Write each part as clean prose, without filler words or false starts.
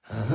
Hello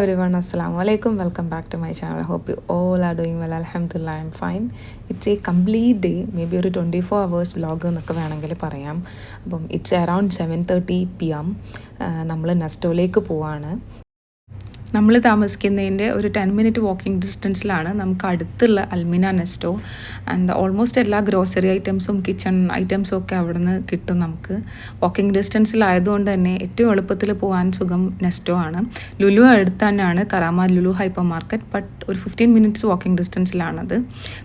everyone, assalamu alaikum, welcome back to my channel. I hope you all are doing well. Alhamdulillah, I'm fine. It's a complete day, maybe ഒരു 24 hours vlog എന്നൊക്കെ വേണമെങ്കിൽ പറയാം. അപ്പം it's around 7:30 PM. നമ്മൾ നെസ്റ്റോയിലേക്ക് പോവാണ്. നമ്മൾ താമസിക്കുന്നതിൻ്റെ ഒരു 10 minute walking ഡിസ്റ്റൻസിലാണ് നമുക്ക് അടുത്തുള്ള അൽമിന നെസ്റ്റോ. ആൻഡ് ഓൾമോസ്റ്റ് എല്ലാ ഗ്രോസറി ഐറ്റംസും കിച്ചൺ ഐറ്റംസും ഒക്കെ അവിടെ നിന്ന് കിട്ടും നമുക്ക്. വാക്കിംഗ് ഡിസ്റ്റൻസിലായതുകൊണ്ട് തന്നെ ഏറ്റവും എളുപ്പത്തിൽ പോകാൻ സുഖം നെസ്റ്റോ ആണ്. ലുലു അടുത്ത് തന്നെയാണ്, കറാമ ലുലു ഹൈപ്പർ മാർക്കറ്റ്. ബട്ട് ഒരു 15 minutes വാക്കിംഗ് ഡിസ്റ്റൻസിലാണത്.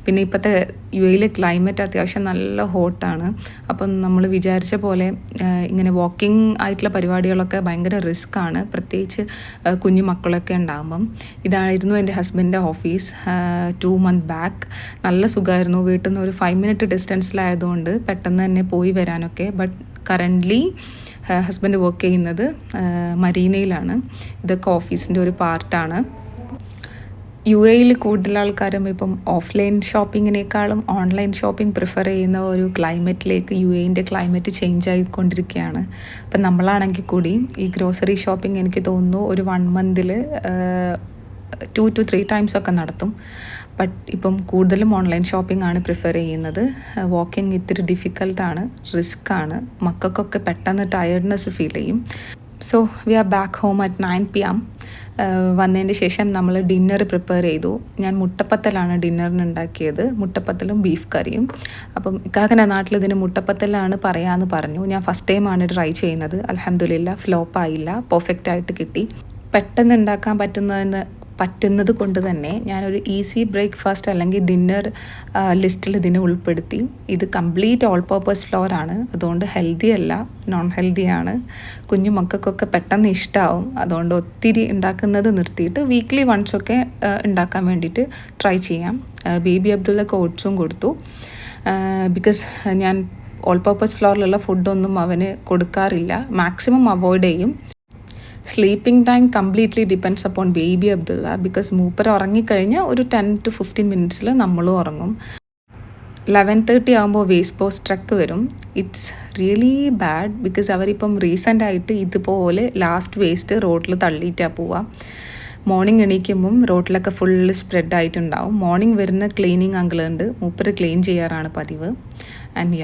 പിന്നെ ഇപ്പോഴത്തെ UAE ക്ലൈമറ്റ് അത്യാവശ്യം നല്ല ഹോട്ടാണ്. അപ്പം നമ്മൾ വിചാരിച്ച പോലെ ഇങ്ങനെ വാക്കിംഗ് ആയിട്ടുള്ള പരിപാടികളൊക്കെ ഭയങ്കര റിസ്ക് ആണ്, പ്രത്യേകിച്ച് കുഞ്ഞു മക്കളൊക്കെ ഉണ്ടാകുമ്പം. ഇതായിരുന്നു എൻ്റെ ഹസ്ബൻഡിൻ്റെ ഓഫീസ് 2 months ബാക്ക്. നല്ല സുഖമായിരുന്നു, വീട്ടിൽ നിന്ന് ഒരു 5 minute ഡിസ്റ്റൻസിലായതുകൊണ്ട് പെട്ടെന്ന് തന്നെ പോയി വരാനൊക്കെ. ബട്ട് കറൻ്റ്ലി ഹസ്ബൻഡ് വർക്ക് ചെയ്യുന്നത് മരീനയിലാണ്. ഇതൊക്കെ ഓഫീസിൻ്റെ ഒരു പാർട്ടാണ്. UAE കൂടുതൽ ആൾക്കാരും ഇപ്പം ഓഫ്ലൈൻ ഷോപ്പിങ്ങിനേക്കാളും ഓൺലൈൻ ഷോപ്പിംഗ് പ്രിഫർ ചെയ്യുന്ന ഒരു ക്ലൈമറ്റിലേക്ക് UAE ക്ലൈമറ്റ് ചേഞ്ച് ആയിക്കൊണ്ടിരിക്കുകയാണ്. അപ്പം നമ്മളാണെങ്കിൽ കൂടി ഈ ഗ്രോസറി ഷോപ്പിംഗ് എനിക്ക് തോന്നുന്നു ഒരു 1 month 2 to 3 times ഒക്കെ നടത്തും. ബട്ട് ഇപ്പം കൂടുതലും ഓൺലൈൻ ഷോപ്പിംഗ് ആണ് പ്രിഫർ ചെയ്യുന്നത്. വാക്കിംഗ് ഇത്തിരി ഡിഫിക്കൽട്ടാണ്, റിസ്ക് ആണ്, മക്കൾക്കൊക്കെ പെട്ടെന്ന് ടയർഡ്നെസ് ഫീൽ ചെയ്യും. So we are back home at 9 PM. വന്നതിന് ശേഷം നമ്മൾ ഡിന്നർ പ്രിപ്പയർ ചെയ്തു. ഞാൻ മുട്ടപ്പത്തലാണ് ഡിന്നറിന് ഉണ്ടാക്കിയത്, മുട്ടപ്പത്തലും ബീഫ് കറിയും. അപ്പം ഇക്കാക്കൻ്റെ നാട്ടിൽ ഇതിന് മുട്ടപ്പത്തലാണ് പറയാമെന്ന് പറഞ്ഞു. ഞാൻ ഫസ്റ്റ് ടൈമാണ് ട്രൈ ചെയ്യുന്നത്. അൽഹംദുലില്ലാ ഫ്ലോപ്പായില്ല, പെർഫെക്റ്റ് ആയിട്ട് കിട്ടി. പെട്ടെന്ന് ഉണ്ടാക്കാൻ പറ്റുന്നത് കൊണ്ട് തന്നെ ഞാനൊരു ഈസി ബ്രേക്ക്ഫാസ്റ്റ് അല്ലെങ്കിൽ ഡിന്നർ ലിസ്റ്റിൽ ഇതിനെ ഉൾപ്പെടുത്തി. ഇത് കംപ്ലീറ്റ് ഓൾ പർപ്പസ് ഫ്ലോർ ആണ്, അതുകൊണ്ട് ഹെൽത്തി അല്ല, നോൺ ഹെൽത്തിയാണ്. കുഞ്ഞു മക്കൾക്കൊക്കെ പെട്ടെന്ന് ഇഷ്ടമാവും. അതുകൊണ്ട് ഒത്തിരി ഉണ്ടാക്കുന്നത് നിർത്തിയിട്ട് വീക്ക്ലി വൺസ് ഒക്കെ ഉണ്ടാക്കാൻ വേണ്ടിയിട്ട് ട്രൈ ചെയ്യാം. ബേബി അബ്ദുള്ളക്ക് ഓട്സും കൊടുത്തു. ബിക്കോസ് ഞാൻ ഓൾ പർപ്പസ് ഫ്ലോറിലുള്ള ഫുഡൊന്നും അവന് കൊടുക്കാറില്ല, മാക്സിമം അവോയ്ഡ് ചെയ്യും. Sleeping time completely depends upon baby Abdullah. Because മൂപ്പർ ഉറങ്ങിക്കഴിഞ്ഞാൽ ഒരു 10 to 15 minutes നമ്മളും ഉറങ്ങും. 11:30 ആകുമ്പോൾ വേസ്റ്റ് പോസ്റ്റ് ട്രക്ക് വരും. ഇറ്റ്സ് റിയലി ബാഡ് ബിക്കോസ് അവരിപ്പം റീസെൻ്റായിട്ട് ഇതുപോലെ ലാസ്റ്റ് വേസ്റ്റ് റോഡിൽ തള്ളിയിട്ടാണ് പോവുക. മോർണിംഗ് എണീക്കുമ്പം റോഡിലൊക്കെ ഫുള്ള് സ്പ്രെഡ് ആയിട്ടുണ്ടാവും. മോർണിംഗ് വരുന്ന ക്ലീനിങ് അങ്കിളുണ്ട്, മൂപ്പർ ക്ലീൻ ചെയ്യാറാണ് പതിവ്. And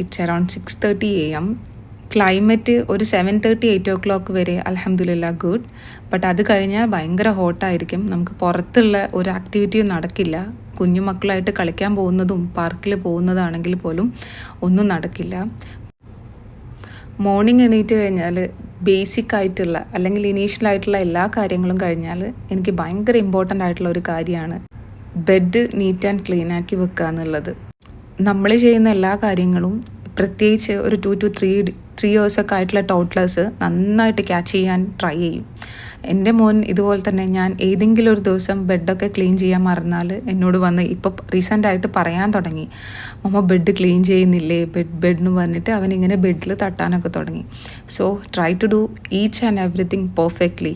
it's around 6:30 AM. Climate ഒരു 7:30 8 o'clock വരെ അൽഹംദുലില്ലാ ഗുഡ്. ബട്ട് അത് കഴിഞ്ഞാൽ ഭയങ്കര ഹോട്ടായിരിക്കും. നമുക്ക് പുറത്തുള്ള ഒരു ആക്ടിവിറ്റിയും നടക്കില്ല. കുഞ്ഞു മക്കളായിട്ട് കളിക്കാൻ പോകുന്നതും പാർക്കിൽ പോകുന്നതാണെങ്കിൽ പോലും ഒന്നും നടക്കില്ല. മോർണിംഗ് എണീറ്റ് കഴിഞ്ഞാൽ ബേസിക് ആയിട്ടുള്ള അല്ലെങ്കിൽ ഇനീഷ്യൽ ആയിട്ടുള്ള എല്ലാ കാര്യങ്ങളും കഴിഞ്ഞാൽ എനിക്ക് ഭയങ്കര ഇമ്പോർട്ടൻ്റ് ആയിട്ടുള്ള ഒരു കാര്യമാണ് ബെഡ് നീറ്റ് ആൻഡ് ക്ലീൻ ആക്കി വെക്കുക എന്നുള്ളത്. നമ്മൾ ചെയ്യുന്ന എല്ലാ കാര്യങ്ങളും പ്രത്യേകിച്ച് ഒരു 2 to 3 years ഒക്കെ ആയിട്ടുള്ള ടോട്ട്ലേഴ്സ് നന്നായിട്ട് ക്യാച്ച് ചെയ്യാൻ ട്രൈ ചെയ്യും. എൻ്റെ മോൻ ഇതുപോലെ തന്നെ, ഞാൻ ഏതെങ്കിലും ഒരു ദിവസം ബെഡൊക്കെ ക്ലീൻ ചെയ്യാൻ മറന്നാൽ എന്നോട് വന്ന് ഇപ്പോൾ റീസെൻ്റായിട്ട് പറയാൻ തുടങ്ങി, മമ്മ ബെഡ് ക്ലീൻ ചെയ്യുന്നില്ലേ ബെഡ് എന്ന് പറഞ്ഞിട്ട് അവനിങ്ങനെ ബെഡിൽ തട്ടാനൊക്കെ തുടങ്ങി. So try to do each and everything perfectly.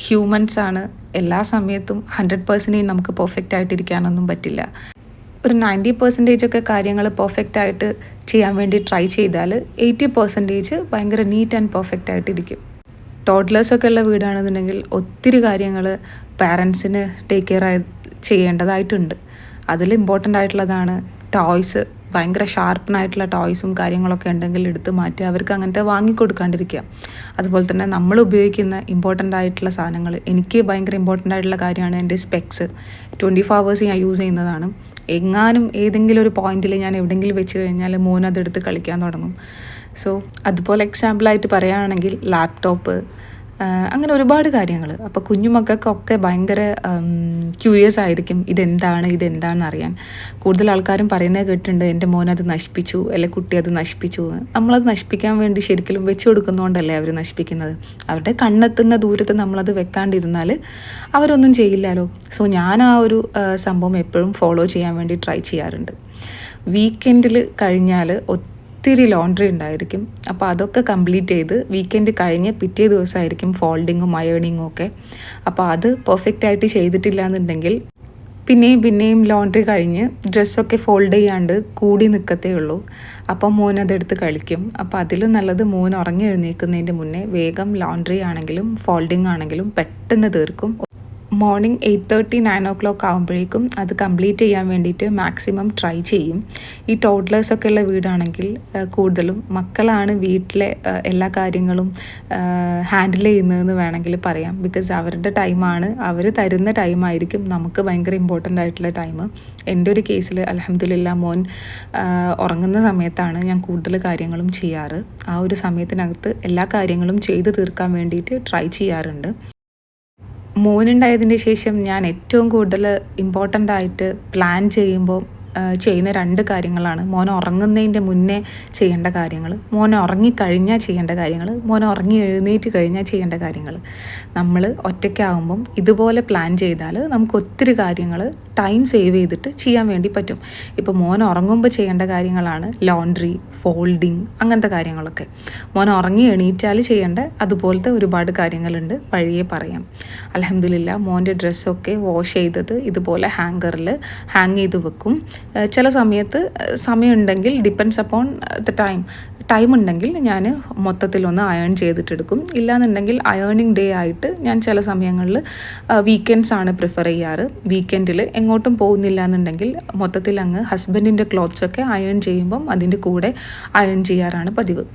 Humans ആണ്, എല്ലാ സമയത്തും 100% നമുക്ക് പെർഫെക്റ്റ് ആയിട്ടിരിക്കാനൊന്നും പറ്റില്ല. ഒരു 90% ഒക്കെ കാര്യങ്ങൾ പെർഫെക്റ്റ് ആയിട്ട് ചെയ്യാൻ വേണ്ടി ട്രൈ ചെയ്താൽ 80% ഭയങ്കര നീറ്റ് ആൻഡ് പെർഫെക്റ്റ് ആയിട്ടിരിക്കും. ടോഡ്ലേഴ്സൊക്കെ ഉള്ള വീടാണെന്നുണ്ടെങ്കിൽ ഒത്തിരി കാര്യങ്ങൾ പാരൻസിന് ടേക്ക് കെയർ ചെയ്യേണ്ടതായിട്ടുണ്ട്. അതിൽ ഇമ്പോർട്ടൻ്റ് ആയിട്ടുള്ളതാണ് ടോയ്സ് ഭയങ്കര ഷാർപ്പനായിട്ടുള്ള ടോയ്സും കാര്യങ്ങളൊക്കെ ഉണ്ടെങ്കിൽ എടുത്ത് മാറ്റി അവർക്ക് അങ്ങനത്തെ വാങ്ങിക്കൊടുക്കാണ്ടിരിക്കുക. അതുപോലെ തന്നെ നമ്മൾ ഉപയോഗിക്കുന്ന ഇമ്പോർട്ടൻ്റ് ആയിട്ടുള്ള സാധനങ്ങൾ, എനിക്ക് ഭയങ്കര ഇമ്പോർട്ടൻ്റ് ആയിട്ടുള്ള കാര്യമാണ് എൻ്റെ സ്പെക്സ്. 24 hours ഞാൻ യൂസ് ചെയ്യുന്നതാണ്. എങ്ങാനും ഏതെങ്കിലും ഒരു പോയിന്റിൽ ഞാൻ എവിടെയെങ്കിലും വെച്ച് കഴിഞ്ഞാൽ മോൻ അതെടുത്ത് കളിക്കാൻ തുടങ്ങും. സോ അതുപോലെ എക്സാമ്പിളായിട്ട് പറയുകയാണെങ്കിൽ ലാപ്ടോപ്പ്, അങ്ങനെ ഒരുപാട് കാര്യങ്ങൾ. അപ്പോൾ കുഞ്ഞുമക്കൾക്കൊക്കെ ഭയങ്കര ക്യൂരിയസ് ആയിരിക്കും ഇതെന്താണെന്ന് അറിയാൻ. കൂടുതൽ ആൾക്കാരും പറയുന്നത് കേട്ടിട്ടുണ്ട്, എൻ്റെ മോനത് നശിപ്പിച്ചു, അല്ലെങ്കിൽ കുട്ടി അത് നശിപ്പിച്ചു. നമ്മളത് നശിപ്പിക്കാൻ വേണ്ടി ശരിക്കും വെച്ച് കൊടുക്കുന്നതുകൊണ്ടല്ലേ അവർ നശിപ്പിക്കുന്നത്. അവരുടെ കണ്ണെത്തുന്ന ദൂരത്ത് നമ്മളത് വെക്കാണ്ടിരുന്നാൽ അവരൊന്നും ചെയ്യില്ലല്ലോ. സോ ഞാൻ ആ ഒരു സംഭവം എപ്പോഴും ഫോളോ ചെയ്യാൻ വേണ്ടി ട്രൈ ചെയ്യാറുണ്ട്. വീക്കെൻഡിൽ കഴിഞ്ഞാൽ ഒത്തിരി ലോണ്ട്രി ഉണ്ടായിരിക്കും. അപ്പോൾ അതൊക്കെ കംപ്ലീറ്റ് ചെയ്ത് വീക്കെൻഡ് കഴിഞ്ഞ് പിറ്റേ ദിവസമായിരിക്കും ഫോൾഡിങ്ങും അയേണിങ്ങും ഒക്കെ. അപ്പോൾ അത് പെർഫെക്റ്റ് ആയിട്ട് ചെയ്തിട്ടില്ല എന്നുണ്ടെങ്കിൽ പിന്നെയും ലോണ്ട്രി കഴിഞ്ഞ് ഡ്രസ്സൊക്കെ ഫോൾഡ് ചെയ്യാണ്ട് കൂടി നിൽക്കത്തേ ഉള്ളൂ. അപ്പം മോൻ അതെടുത്ത് കളിക്കും. അപ്പോൾ അതിൽ നല്ലത് മോൻ ഉറങ്ങി എഴുന്നേൽക്കുന്നതിൻ്റെ മുന്നേ വേഗം ലോണ്ട്രി ആണെങ്കിലും ഫോൾഡിങ് ആണെങ്കിലും പെട്ടെന്ന് തീർക്കും. മോർണിംഗ് 8:30 9 o'clock ആകുമ്പോഴേക്കും അത് കംപ്ലീറ്റ് ചെയ്യാൻ വേണ്ടിയിട്ട് മാക്സിമം ട്രൈ ചെയ്യും. ഈ ടോഡ്ലേഴ്സൊക്കെ ഉള്ള വീടാണെങ്കിൽ കൂടുതലും മക്കളാണ് വീട്ടിലെ എല്ലാ കാര്യങ്ങളും ഹാൻഡിൽ ചെയ്യുന്നതെന്ന് വേണമെങ്കിൽ പറയാം. ബിക്കോസ് അവരുടെ ടൈമാണ്, അവർ തരുന്ന ടൈമായിരിക്കും നമുക്ക് ഭയങ്കര ഇമ്പോർട്ടൻ്റ് ആയിട്ടുള്ള ടൈം. എൻ്റെ ഒരു കേസിൽ അൽഹംദുലില്ലാ മോൻ ഉറങ്ങുന്ന സമയത്താണ് ഞാൻ കൂടുതൽ കാര്യങ്ങളും ചെയ്യാറ്. ആ ഒരു സമയത്തിനകത്ത് എല്ലാ കാര്യങ്ങളും ചെയ്ത് തീർക്കാൻ വേണ്ടിയിട്ട് ട്രൈ ചെയ്യാറുണ്ട്. മോനുണ്ടായതിന് ശേഷം ഞാൻ ഏറ്റവും കൂടുതൽ ഇമ്പോർട്ടൻ്റ് ആയിട്ട് പ്ലാൻ ചെയ്യുമ്പോൾ ചെയ്യുന്ന 2 കാര്യങ്ങളാണ്. മോൻ ഉറങ്ങുന്നതിൻ്റെ മുന്നേ ചെയ്യേണ്ട കാര്യങ്ങൾ, മോൻ ഉറങ്ങിക്കഴിഞ്ഞാൽ ചെയ്യേണ്ട കാര്യങ്ങൾ, മോൻ ഉറങ്ങി എഴുന്നേറ്റ് കഴിഞ്ഞാൽ ചെയ്യേണ്ട കാര്യങ്ങൾ. നമ്മൾ ഒറ്റയ്ക്കാകുമ്പം ഇതുപോലെ പ്ലാൻ ചെയ്താൽ നമുക്ക് ഒത്തിരി കാര്യങ്ങൾ ടൈം സേവ് ചെയ്തിട്ട് ചെയ്യാൻ വേണ്ടി പറ്റും. ഇപ്പോൾ മോൻ ഉറങ്ങുമ്പോൾ ചെയ്യേണ്ട കാര്യങ്ങളാണ് ലോണ്ട്രി, ഫോൾഡിങ്, അങ്ങനത്തെ കാര്യങ്ങളൊക്കെ. മോൻ ഉറങ്ങി എണീറ്റാൽ ചെയ്യേണ്ട അതുപോലത്തെ ഒരുപാട് കാര്യങ്ങളുണ്ട്, വഴിയെ പറയാം. അൽഹംദുലില്ലാ മോൻ്റെ ഡ്രസ്സൊക്കെ വാഷ് ചെയ്തത് ഇതുപോലെ ഹാങ്കറിൽ ഹാങ് ചെയ്ത് വെക്കും. ചില സമയമുണ്ടെങ്കിൽ ഡിപ്പെൻഡ്സ് അപ്പോൺ ദ ടൈം ഉണ്ടെങ്കിൽ ഞാൻ മൊത്തത്തിലൊന്ന് അയൺ ചെയ്തിട്ടെടുക്കും. ഇല്ലാന്നുണ്ടെങ്കിൽ അയേണിങ് ഡേ ആയിട്ട് ഞാൻ ചില സമയങ്ങളിൽ വീക്കെൻഡ്സ് ആണ് പ്രിഫർ ചെയ്യാറ്. വീക്കെൻഡിൽ എങ്ങോട്ടും പോകുന്നില്ല എന്നുണ്ടെങ്കിൽ മൊത്തത്തിൽ അങ്ങ് ഹസ്ബൻഡിൻ്റെ ക്ലോത്ത്സൊക്കെ അയൺ ചെയ്യുമ്പം അതിൻ്റെ കൂടെ അയൺ ചെയ്യാറാണ് പതിവ്.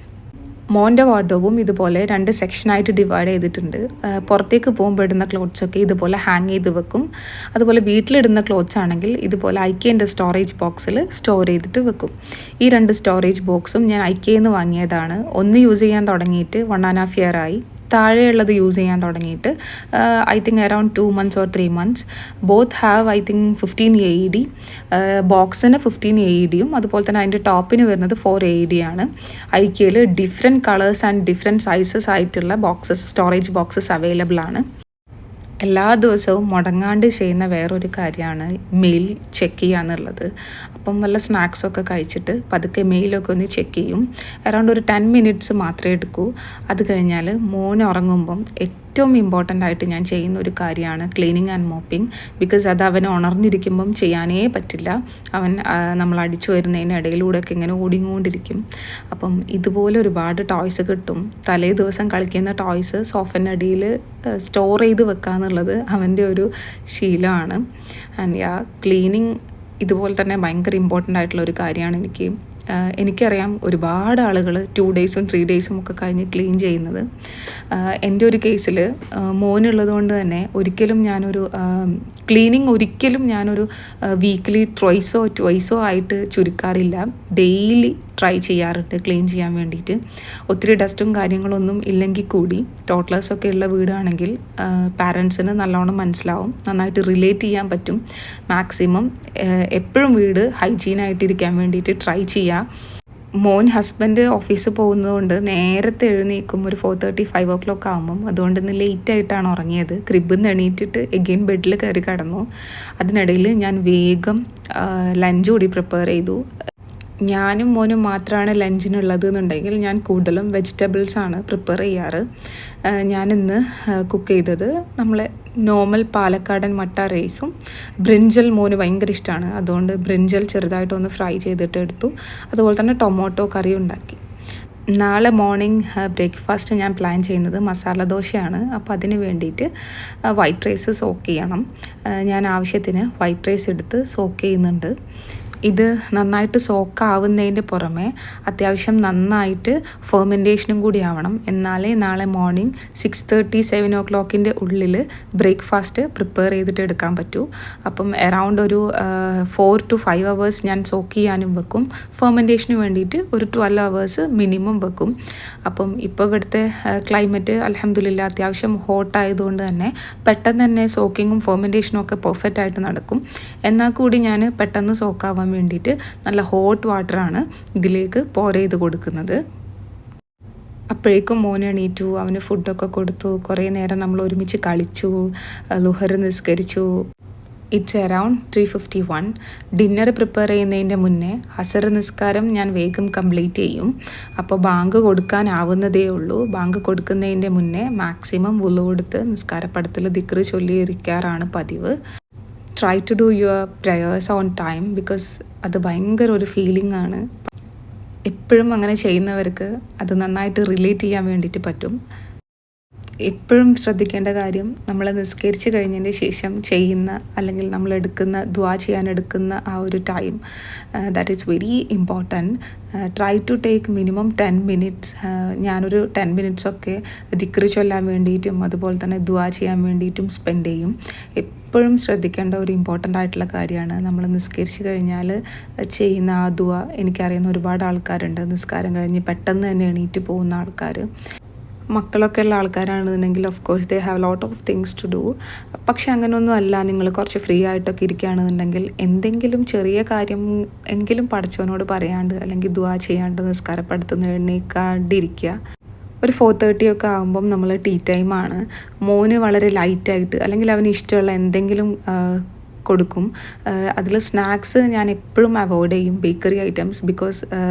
മോൻ്റെ വാർഡ്രോബും ഇതുപോലെ 2 സെക്ഷനായിട്ട് ഡിവൈഡ് ചെയ്തിട്ടുണ്ട്. പുറത്തേക്ക് പോകുമ്പോൾ ഇടുന്ന ക്ലോത്ത്സൊക്കെ ഇതുപോലെ ഹാങ് ചെയ്ത് വെക്കും. അതുപോലെ വീട്ടിലിടുന്ന ക്ലോത്ത്സ് ആണെങ്കിൽ ഇതുപോലെ ഐക്കേൻ്റെ സ്റ്റോറേജ് ബോക്സിൽ സ്റ്റോർ ചെയ്തിട്ട് വെക്കും. ഈ 2 സ്റ്റോറേജ് ബോക്സും ഞാൻ ഐക്കേയിൽ നിന്ന് വാങ്ങിയതാണ്. ഒന്ന് യൂസ് ചെയ്യാൻ തുടങ്ങിയിട്ട് 1.5 year ആയി. താഴെയുള്ളത് യൂസ് ചെയ്യാൻ തുടങ്ങിയിട്ട് I think around 2 months or 3 months. Both have I think 15 AED. ബോക്സിന് 15 AEDയും അതുപോലെ തന്നെ അതിൻ്റെ ടോപ്പിന് വരുന്നത് 4 AED ആണ്. ഐക്യയിൽ different colours and different sizes ആയിട്ടുള്ള സ്റ്റോറേജ് ബോക്സസ് അവൈലബിൾ ആണ്. എല്ലാ ദിവസവും മുടങ്ങാണ്ട് ചെയ്യുന്ന വേറൊരു കാര്യമാണ് മെയിൽ ചെക്ക് ചെയ്യുക എന്നുള്ളത്. അപ്പം വല്ല സ്നാക്സൊക്കെ കഴിച്ചിട്ട് പതുക്കെ മെയിലൊക്കെ ഒന്ന് ചെക്ക് ചെയ്യും. അറൗണ്ട് ഒരു 10 minutes മാത്രമേ എടുക്കൂ. അത് കഴിഞ്ഞാൽ മോൻ ഉറങ്ങുമ്പം ഏറ്റവും ഇമ്പോർട്ടൻ്റ് ആയിട്ട് ഞാൻ ചെയ്യുന്ന ഒരു കാര്യമാണ് ക്ലീനിങ് ആൻഡ് മോപ്പിംഗ്. ബിക്കോസ് അത് അവൻ ഉണർന്നിരിക്കുമ്പം ചെയ്യാനേ പറ്റില്ല. അവൻ നമ്മൾ അടിച്ചു വരുന്നതിന് ഇടയിലൂടെയൊക്കെ ഇങ്ങനെ ഓടിക്കൊണ്ടിരിക്കും. അപ്പം ഇതുപോലെ ഒരുപാട് ടോയ്സ് കിട്ടും. തലേ ദിവസം കളിക്കുന്ന ടോയ്സ് സോഫനടിയിൽ സ്റ്റോർ ചെയ്ത് വെക്കുക എന്നുള്ളത് അവൻ്റെ ഒരു ശീലമാണ്. ആൻഡ് ക്ലീനിങ് ഇതുപോലെ തന്നെ ഭയങ്കര ഇമ്പോർട്ടൻ്റ് ആയിട്ടുള്ള ഒരു കാര്യമാണ് എനിക്കറിയാം ഒരുപാട് ആളുകൾ 2 days 3 days ഒക്കെ കഴിഞ്ഞ് ക്ലീൻ ചെയ്യുന്നത്. എൻ്റെ ഒരു കേസിൽ മോനുള്ളത് കൊണ്ട് തന്നെ ഒരിക്കലും ഞാനൊരു വീക്ക്ലി 2 ആയിട്ട് ചുരുക്കാറില്ല. ഡെയിലി ട്രൈ ചെയ്യാറുണ്ട് ക്ലീൻ ചെയ്യാൻ വേണ്ടിയിട്ട്. ഒത്തിരി ഡസ്റ്റും കാര്യങ്ങളൊന്നും ഇല്ലെങ്കിൽ കൂടി ടോട്ട്ലേഴ്സൊക്കെ ഉള്ള വീടാണെങ്കിൽ പാരൻസിന് നല്ലോണം മനസ്സിലാവും, നന്നായിട്ട് റിലേറ്റ് ചെയ്യാൻ പറ്റും. മാക്സിമം എപ്പോഴും വീട് ഹൈജീനായിട്ടിരിക്കാൻ വേണ്ടിയിട്ട് ട്രൈ ചെയ്യുക. മോൻ ഹസ്ബൻഡ് ഓഫീസിൽ പോകുന്നതുകൊണ്ട് നേരത്തെ എഴുന്നേക്കും. ഒരു 4:30 5 o'clock ആകുമ്പം. അതുകൊണ്ട് ഇന്ന് ലേറ്റായിട്ടാണ് ഉറങ്ങിയത്. ക്രിബിൽ നിന്ന് എണീറ്റിട്ട് എഗെയിൻ ബെഡിൽ കയറി കിടന്നു. അതിനിടയിൽ ഞാൻ വേഗം ലഞ്ച് കൂടി പ്രിപ്പയർ ചെയ്തു. ഞാനും മോനും മാത്രമാണ് ലഞ്ചിനുള്ളത് എന്നുണ്ടെങ്കിൽ ഞാൻ കൂടുതലും വെജിറ്റബിൾസാണ് പ്രിപ്പയർ ചെയ്യാറ്. ഞാനിന്ന് കുക്ക് ചെയ്തത് നമ്മളെ നോർമൽ പാലക്കാടൻ മട്ട റൈസും ബ്രിഞ്ചൽ മോന് ഭയങ്കര ഇഷ്ടമാണ്. അതുകൊണ്ട് ബ്രിഞ്ചൽ ചെറുതായിട്ടൊന്ന് ഫ്രൈ ചെയ്തിട്ട് എടുത്തു. അതുപോലെ തന്നെ ടൊമാറ്റോ കറി ഉണ്ടാക്കി. നാളെ മോർണിംഗ് ബ്രേക്ക്ഫാസ്റ്റ് ഞാൻ പ്ലാൻ ചെയ്യുന്നത് മസാല ദോശയാണ്. അപ്പോൾ അതിന് വേണ്ടിയിട്ട് വൈറ്റ് റൈസ് സോക്ക് ചെയ്യണം. ഞാൻ ആവശ്യത്തിന് വൈറ്റ് റൈസ് എടുത്ത് സോക്ക് ചെയ്യുന്നുണ്ട്. ഇത് നന്നായിട്ട് സോക്കാവുന്നതിൻ്റെ പുറമെ അത്യാവശ്യം നന്നായിട്ട് ഫെർമെൻറ്റേഷനും കൂടി ആവണം. എന്നാലേ നാളെ മോർണിംഗ് 6:30 7 o'clock ഉള്ളിൽ ബ്രേക്ക്ഫാസ്റ്റ് പ്രിപ്പയർ ചെയ്തിട്ട് എടുക്കാൻ പറ്റൂ. അപ്പം അറൗണ്ട് ഒരു 4 to 5 hours ഞാൻ സോക്ക് ചെയ്യാനും വെക്കും. ഫെർമെൻറ്റേഷന് വേണ്ടിയിട്ട് ഒരു 12 hours മിനിമം വെക്കും. അപ്പം ഇപ്പോൾ ഇവിടുത്തെ ക്ലൈമറ്റ് അൽഹംദുലില്ലാ അത്യാവശ്യം ഹോട്ട് ആയതുകൊണ്ട് തന്നെ പെട്ടെന്ന് തന്നെ സോക്കിങ്ങും ഫെർമെൻറ്റേഷനും ഒക്കെ പെർഫെക്റ്റ് ആയിട്ട് നടക്കും. എന്നാൽ കൂടി ഞാൻ പെട്ടെന്ന് സോക്കാവാൻ വേണ്ടിയിട്ട് നല്ല ഹോട്ട് വാട്ടറാണ് ഇതിലേക്ക് പോർ ചെയ്ത് കൊടുക്കുന്നത്. അപ്പോഴേക്കും മോൻ എണീറ്റു, അവന് ഫുഡൊക്കെ കൊടുത്തു. കുറേ നേരം നമ്മൾ ഒരുമിച്ച് കളിച്ചു, ലുഹർ നിസ്കരിച്ചു. It's around 3:51. ഡിന്നർ പ്രിപ്പയർ ചെയ്യുന്നതിൻ്റെ മുന്നേ അസർ നിസ്കാരം ഞാൻ വേഗം കംപ്ലീറ്റ് ചെയ്യും. അപ്പോൾ ബാങ്ക് കൊടുക്കാനാവുന്നതേ ഉള്ളൂ. ബാങ്ക് കൊടുക്കുന്നതിൻ്റെ മുന്നേ മാക്സിമം വുളു കൊടുത്ത് നിസ്കാരപ്പടത്തിൽ ദിക്ർ ചൊല്ലിയിരിക്കാറാണ് പതിവ്. Try to do your prayers on time, because അത് ഭയങ്കര ഒരു ഫീലിംഗ് ആണ്. എപ്പോഴും അങ്ങനെ ചെയ്യുന്നവർക്ക് അത് നന്നായിട്ട് റിലേറ്റ് ചെയ്യാൻ വേണ്ടിയിട്ട് പറ്റും. എപ്പോഴും ശ്രദ്ധിക്കേണ്ട കാര്യം, നമ്മൾ നിസ്കരിച്ച് കഴിഞ്ഞതിന് ശേഷം ചെയ്യുന്ന അല്ലെങ്കിൽ നമ്മൾ എടുക്കുന്ന ദുആ ചെയ്യാൻ എടുക്കുന്ന ആ ഒരു time, that is very important. Try to take minimum 10 minutes. ഞാനൊരു 10 minutes ഒക്കെ ദിക്ർ ചൊല്ലാൻ വേണ്ടിയിട്ടും അതുപോലെ തന്നെ ദുആ ചെയ്യാൻ വേണ്ടിയിട്ടും സ്പെൻഡ് ചെയ്യും. എപ്പോഴും ശ്രദ്ധിക്കേണ്ട ഒരു ഇമ്പോർട്ടൻ്റ് ആയിട്ടുള്ള കാര്യമാണ് നമ്മൾ നിസ്കരിച്ച് കഴിഞ്ഞാൽ ചെയ്യുന്ന ആ ദുആ. എനിക്കറിയുന്ന ഒരുപാട് ആൾക്കാരുണ്ട് നിസ്കാരം കഴിഞ്ഞ് പെട്ടെന്ന് തന്നെ എണീറ്റ് പോകുന്ന ആൾക്കാർ. മക്കളൊക്കെ ഉള്ള ആൾക്കാരാണെന്നുണ്ടെങ്കിൽ of course they have lot of things to do. പക്ഷെ അങ്ങനെയൊന്നും അല്ല, നിങ്ങൾ കുറച്ച് ഫ്രീ ആയിട്ടൊക്കെ ഇരിക്കുകയാണെന്നുണ്ടെങ്കിൽ എന്തെങ്കിലും ചെറിയ കാര്യം എങ്കിലും പഠിച്ചവനോട് പറയാണ്ട് അല്ലെങ്കിൽ ദുആ ചെയ്യാണ്ട് നിസ്കാരപ്പെടുത്തുന്ന എണ്ണീക്കാണ്ടിരിക്കുക. ഒരു 4:30 ഒക്കെ ആകുമ്പം നമ്മൾ ടീ ടൈമാണ്. മോന് വളരെ ലൈറ്റായിട്ട് അല്ലെങ്കിൽ അവന് ഇഷ്ടമുള്ള എന്തെങ്കിലും കൊടുക്കും. അതിൽ സ്നാക്സ് ഞാൻ എപ്പോഴും അവോയ്ഡ് ചെയ്യും, ബേക്കറി ഐറ്റംസ്. ബിക്കോസ്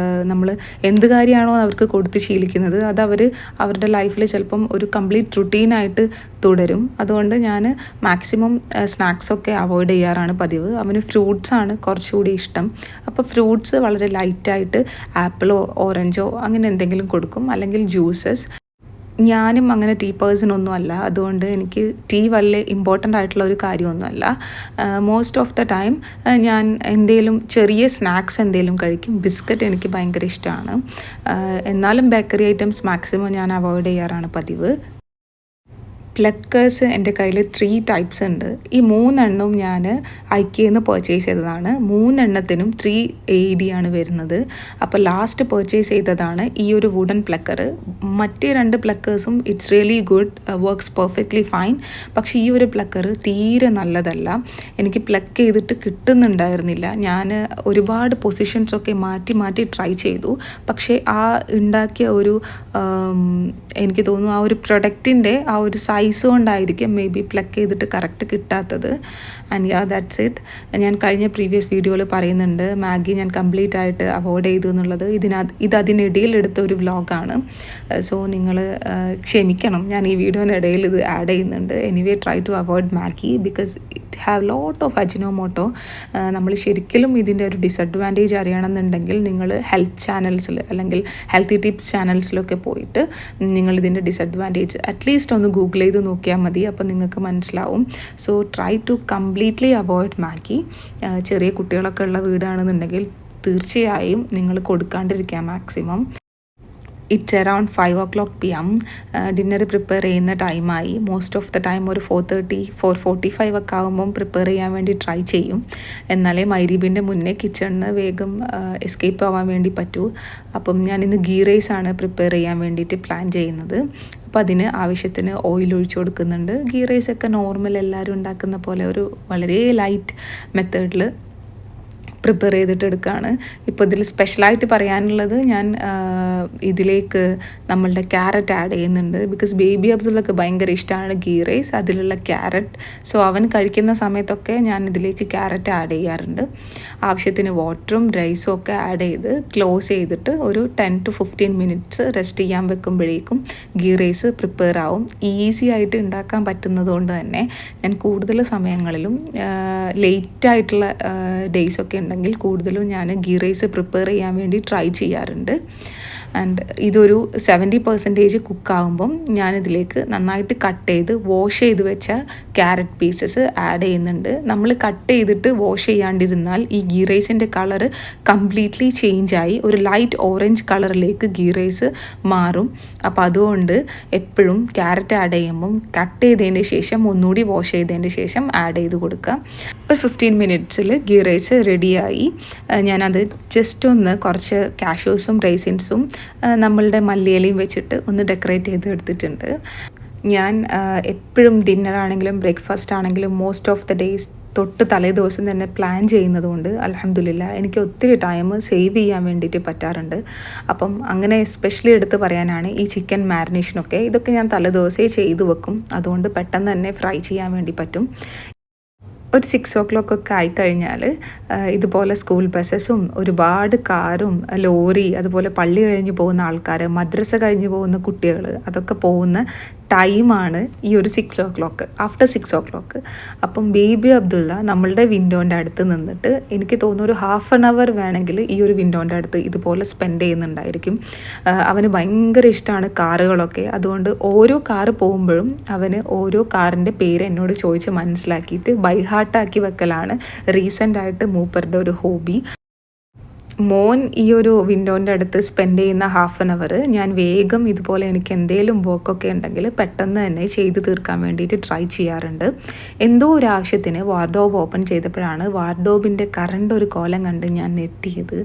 നമ്മൾ എന്ത് കാര്യമാണോ അവർക്ക് കൊടുത്ത് ശീലിക്കുന്നത് അത് അവരുടെ ലൈഫിൽ ചിലപ്പം ഒരു കംപ്ലീറ്റ് റുട്ടീനായിട്ട് തുടരും. അതുകൊണ്ട് ഞാൻ മാക്സിമം സ്നാക്സൊക്കെ അവോയ്ഡ് ചെയ്യാറാണ് പതിവ്. അവന് ഫ്രൂട്ട്സാണ് കുറച്ചുകൂടി ഇഷ്ടം. അപ്പോൾ ഫ്രൂട്ട്സ് വളരെ ലൈറ്റായിട്ട് ആപ്പിളോ ഓറഞ്ചോ അങ്ങനെ എന്തെങ്കിലും കൊടുക്കും, അല്ലെങ്കിൽ ജ്യൂസസ്. ഞാനും അങ്ങനെ ടീ പേഴ്സൺ അല്ല, അതുകൊണ്ട് എനിക്ക് ടീ വലിയ ഇമ്പോർട്ടൻ്റ് ആയിട്ടുള്ള ഒരു കാര്യമൊന്നുമല്ല. മോസ്റ്റ് ഓഫ് ദ ടൈം ഞാൻ എന്തെങ്കിലും ചെറിയ സ്നാക്സ് എന്തെങ്കിലും കഴിക്കും. ബിസ്ക്കറ്റ് എനിക്ക് ഭയങ്കര ഇഷ്ടമാണ്. എന്നാലും ബേക്കറി ഐറ്റംസ് മാക്സിമം ഞാൻ അവോയ്ഡ് ചെയ്യാറാണ് പതിവ്. പ്ലക്കേഴ്സ് എൻ്റെ കയ്യിൽ 3 types ഉണ്ട്. ഈ 3 എണ്ണവും ഞാൻ ഐക്യയിൽ നിന്ന് പർച്ചേസ് ചെയ്തതാണ്. 3 എണ്ണത്തിനും 3 AED ആണ് വരുന്നത്. അപ്പോൾ ലാസ്റ്റ് പർച്ചേസ് ചെയ്തതാണ് ഈ ഒരു വുഡൻ പ്ലക്കർ. മറ്റേ 2 പ്ലക്കേഴ്സും it's really good, works perfectly fine. പക്ഷേ ഈ ഒരു പ്ലക്കർ തീരെ നല്ലതല്ല. എനിക്ക് പ്ലക്ക് ചെയ്തിട്ട് കിട്ടുന്നുണ്ടായിരുന്നില്ല. ഞാൻ ഒരുപാട് പൊസിഷൻസൊക്കെ മാറ്റി ട്രൈ ചെയ്തു. പക്ഷേ ആ ഉണ്ടാക്കിയ ഒരു എനിക്ക് തോന്നുന്നു ആ ഒരു പ്രൊഡക്റ്റിൻ്റെ ആ ഒരു സൈസ് കൊണ്ടായിരിക്കും മേ ബി പ്ലക്ക് ചെയ്തിട്ട് കറക്റ്റ് കിട്ടാത്തത്. And yeah that's it. ഞാൻ കഴിഞ്ഞ പ്രീവിയസ് വീഡിയോയിൽ പറയുന്നുണ്ട് മാഗി ഞാൻ കംപ്ലീറ്റ് ആയിട്ട് അവോയ്ഡ് ചെയ്തു എന്നുള്ളത്. ഇത് അതിനിടയിൽ എടുത്ത ഒരു വ്ലോഗാണ്. സോ നിങ്ങൾ ക്ഷമിക്കണം, ഞാൻ ഈ വീഡിയോയിനിടയിൽ ഇത് ആഡ് ചെയ്യുന്നുണ്ട്. Anyway try to avoid Maggi because it have lot of Ajinomoto. നമ്മൾ ശരിക്കും ഇതിൻ്റെ ഒരു ഡിസഡ്വാൻറ്റേജ് അറിയണമെന്നുണ്ടെങ്കിൽ നിങ്ങൾ ഹെൽത്ത് ചാനൽസിൽ അല്ലെങ്കിൽ ഹെൽത്തി ടിപ്സ് ചാനൽസിലൊക്കെ പോയിട്ട് നിങ്ങൾ ഇതിൻ്റെ ഡിസഡ്വാൻറ്റേജ് അറ്റ്ലീസ്റ്റ് ഒന്ന് ഗൂഗിൾ ചെയ്ത് നോക്കിയാൽ മതി. അപ്പോൾ നിങ്ങൾക്ക് മനസ്സിലാവും. So try to completely avoid Maggi. ചെറിയ കുട്ടികളൊക്കെ ഉള്ള വീടാണെന്നുണ്ടെങ്കിൽ തീർച്ചയായും നിങ്ങൾ കൊടുക്കാണ്ടിരിക്കുക maximum. It's around 5 o'clock PM. Dinner prepare ചെയ്യുന്ന ടൈമായി. മോസ്റ്റ് ഓഫ് ദ ടൈം ഒരു 4:30 4:45 ഒക്കെ ആകുമ്പം പ്രിപ്പയർ ചെയ്യാൻ വേണ്ടി ട്രൈ ചെയ്യും. എന്നാലേ മഗ്‌രിബിൻ്റെ മുന്നേ കിച്ചണിന് വേഗം എസ്കേപ്പ് ആവാൻ വേണ്ടി പറ്റൂ. അപ്പം ഞാനിന്ന് ഗീ റൈസാണ് പ്രിപ്പയർ ചെയ്യാൻ വേണ്ടിയിട്ട് പ്ലാൻ ചെയ്യുന്നത്. അപ്പോൾ അതിന് ആവശ്യത്തിന് ഓയിൽ ഒഴിച്ചു കൊടുക്കുന്നുണ്ട്. ഗീ റൈസൊക്കെ നോർമൽ എല്ലാവരും ഉണ്ടാക്കുന്ന പോലെ ഒരു വളരെ ലൈറ്റ് മെത്തേഡിൽ പ്രിപ്പയർ ചെയ്തിട്ട് എടുക്കുകയാണ്. ഇപ്പോൾ ഇതിൽ സ്പെഷ്യലായിട്ട് പറയാനുള്ളത്, ഞാൻ ഇതിലേക്ക് നമ്മളുടെ ക്യാരറ്റ് ആഡ് ചെയ്യുന്നുണ്ട്. ബിക്കോസ് ബേബി അബ്ദുള്ളക്ക് ഭയങ്കര ഇഷ്ടമാണ് ഗീ റൈസ്, അതിലുള്ള ക്യാരറ്റ്. സോ അവൻ കഴിക്കുന്ന സമയത്തൊക്കെ ഞാൻ ഇതിലേക്ക് ക്യാരറ്റ് ആഡ് ചെയ്യാറുണ്ട്. ആവശ്യത്തിന് വാട്ടറും റൈസും ഒക്കെ ആഡ് ചെയ്ത് ക്ലോസ് ചെയ്തിട്ട് ഒരു 10 to 15 minutes റെസ്റ്റ് ചെയ്യാൻ വെക്കുമ്പോഴേക്കും ഗീ റൈസ് പ്രിപ്പയർ ആവും. ഈസി ആയിട്ട് ഉണ്ടാക്കാൻ പറ്റുന്നത് കൊണ്ട് തന്നെ ഞാൻ കൂടുതൽ സമയങ്ങളിലും ലേറ്റായിട്ടുള്ള ഡേയ്സൊക്കെ ഉണ്ടെങ്കിൽ കൂടുതലും ഞാൻ ഗീ റൈസ് പ്രിപ്പയർ ചെയ്യാൻ വേണ്ടി ട്രൈ ചെയ്യാറുണ്ട്. ആൻഡ് ഇതൊരു 70% കുക്കാകുമ്പം ഞാനിതിലേക്ക് നന്നായിട്ട് കട്ട് ചെയ്ത് വാഷ് ചെയ്ത് വെച്ച ക്യാരറ്റ് പീസസ് ആഡ് ചെയ്യുന്നുണ്ട്. നമ്മൾ കട്ട് ചെയ്തിട്ട് വാഷ് ചെയ്യാണ്ടിരുന്നാൽ ഈ ഗീ റൈസിൻ്റെ കളറ് കംപ്ലീറ്റ്ലി ചേഞ്ചായി ഒരു ലൈറ്റ് ഓറഞ്ച് കളറിലേക്ക് ഗീ റൈസ് മാറും. അപ്പോൾ അതുകൊണ്ട് എപ്പോഴും ക്യാരറ്റ് ആഡ് ചെയ്യുമ്പം കട്ട് ചെയ്തതിന് ശേഷം ഒന്നുകൂടി വാഷ് ചെയ്തതിന് ശേഷം ആഡ് ചെയ്ത് കൊടുക്കുക. ഒരു 15 മിനിറ്റ്സിൽ ഗീ റൈസ് റെഡിയായി. ഞാനത് ജസ്റ്റ് ഒന്ന് കുറച്ച് കാഷ്യൂസും റൈസിൻസും നമ്മളുടെ മല്ലിയിലയും വെച്ചിട്ട് ഒന്ന് ഡെക്കറേറ്റ് ചെയ്ത് എടുത്തിട്ടുണ്ട്. ഞാൻ എപ്പോഴും ഡിന്നറാണെങ്കിലും ബ്രേക്ക്ഫാസ്റ്റ് ആണെങ്കിലും മോസ്റ്റ് ഓഫ് ദ ഡേയ്സ് തൊട്ട് തലേ ദിവസം തന്നെ പ്ലാൻ ചെയ്യുന്നതുകൊണ്ട് അൽഹംദുലില്ലാ എനിക്ക് ഒത്തിരി ടൈം സേവ് ചെയ്യാൻ വേണ്ടിയിട്ട് പറ്റാറുണ്ട്. അപ്പം അങ്ങനെ എസ്പെഷ്യലി എടുത്ത് പറയാനാണ് ഈ ചിക്കൻ മാരിനേഷനൊക്കെ. ഇതൊക്കെ ഞാൻ തലേ ദിവസമേ ചെയ്തു വെക്കും, അതുകൊണ്ട് പെട്ടെന്ന് തന്നെ ഫ്രൈ ചെയ്യാൻ വേണ്ടി പറ്റും. ഒരു 6 o'clock ഒക്കെ ആയിക്കഴിഞ്ഞാൽ ഇതുപോലെ സ്കൂൾ ബസ്സസും ഒരുപാട് കാറും ലോറി അതുപോലെ പള്ളി കഴിഞ്ഞ് പോകുന്ന ആൾക്കാർ, മദ്രസ കഴിഞ്ഞ് പോകുന്ന കുട്ടികൾ, അതൊക്കെ പോകുന്ന ടൈമാണ് ഈ ഒരു 6 o'clock, ആഫ്റ്റർ 6 o'clock. അപ്പം ബേബി അബ്ദുള്ള നമ്മളുടെ വിൻഡോൻ്റെ അടുത്ത് നിന്നിട്ട് എനിക്ക് തോന്നുന്നു ഒരു ഹാഫ് ആൻ അവർ വേണമെങ്കിൽ ഈ ഒരു വിൻഡോൻ്റെ അടുത്ത് ഇതുപോലെ സ്പെൻഡ് ചെയ്യുന്നുണ്ടായിരിക്കും. അവന് ഭയങ്കര ഇഷ്ടമാണ് കാറുകളൊക്കെ, അതുകൊണ്ട് ഓരോ കാറ് പോകുമ്പോഴും അവന് ഓരോ കാറിൻ്റെ പേര് എന്നോട് ചോദിച്ച് മനസ്സിലാക്കിയിട്ട് ബൈ ഹാർട്ടാക്കി വെക്കലാണ് റീസെൻ്റായിട്ട് മൂപ്പറുടെ ഒരു ഹോബി. മോൻ ഈ ഒരു വിൻഡോൻ്റെ അടുത്ത് സ്പെൻഡ് ചെയ്യുന്ന ഹാഫ് ആൻ അവർ ഞാൻ വേഗം ഇതുപോലെ എനിക്ക് എന്തെങ്കിലും വർക്കൊക്കെ ഉണ്ടെങ്കിൽ പെട്ടെന്ന് തന്നെ ചെയ്ത് തീർക്കാൻ വേണ്ടിയിട്ട് ട്രൈ ചെയ്യാറുണ്ട്. എന്തോ ഒരു ആവശ്യത്തിന് വാർഡ്രോബ് ഓപ്പൺ ചെയ്തപ്പോഴാണ് വാർഡ്രോബിൻ്റെ കറണ്ട് ഒരു കോലം കണ്ട് ഞാൻ നെട്ടിയത്.